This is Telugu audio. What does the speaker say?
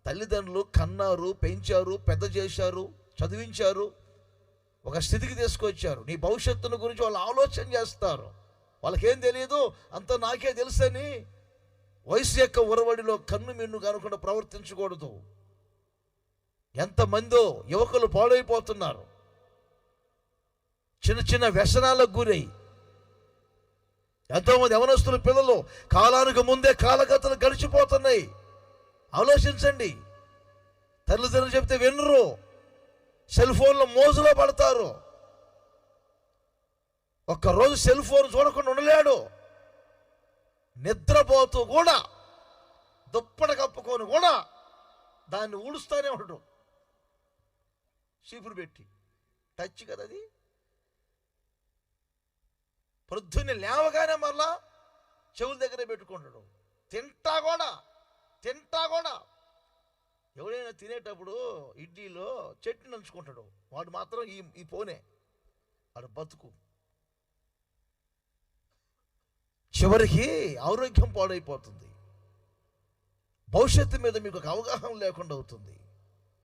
తల్లిదండ్రులు కన్నారు, పెంచారు, పెద్ద చేశారు, చదివించారు, ఒక స్థితికి తీసుకొచ్చారు. నీ భవిష్యత్తును గురించి వాళ్ళు ఆలోచన చేస్తారు. వాళ్ళకేం తెలియదు, అంత నాకే తెలుసని వయసు యొక్క ఉరవడిలో కన్ను మిన్ను కానకుండా ప్రవర్తించకూడదు. ఎంతమందో యువకులు పాడైపోతున్నారు, చిన్న చిన్న వ్యసనాలకు గురై. ఎంతోమంది యవనస్తుల పిల్లలు కాలానికి ముందే కాలగతలు గడిచిపోతున్నాయి. ఆలోచించండి. తల్లిదండ్రులు చెప్తే వినరు, సెల్ ఫోన్లో మోజులో పడతారు. ఒక్కరోజు సెల్ ఫోన్ చూడకుండా ఉండలేడు. నిద్రపోతూ కూడా దుప్పట కప్పుకొని కూడా దాన్ని ఊడుస్తూనే ఉండడు, చీపురు పెట్టి. టచ్ కదా అది. పొద్దున్నే లేవగానే మళ్ళా చెవుల దగ్గరే పెట్టుకుంటాడు. తింటా కూడా ఎవడైనా తినేటప్పుడు ఇడ్లీలో చట్నీ నంచుకుంటాడు, వాడు మాత్రం ఈ పోనే వాడు బతుకు. చివరికి ఆరోగ్యం పాడైపోతుంది. భవిష్యత్తు మీద మీకు ఒక అవగాహన లేకుండా అవుతుంది.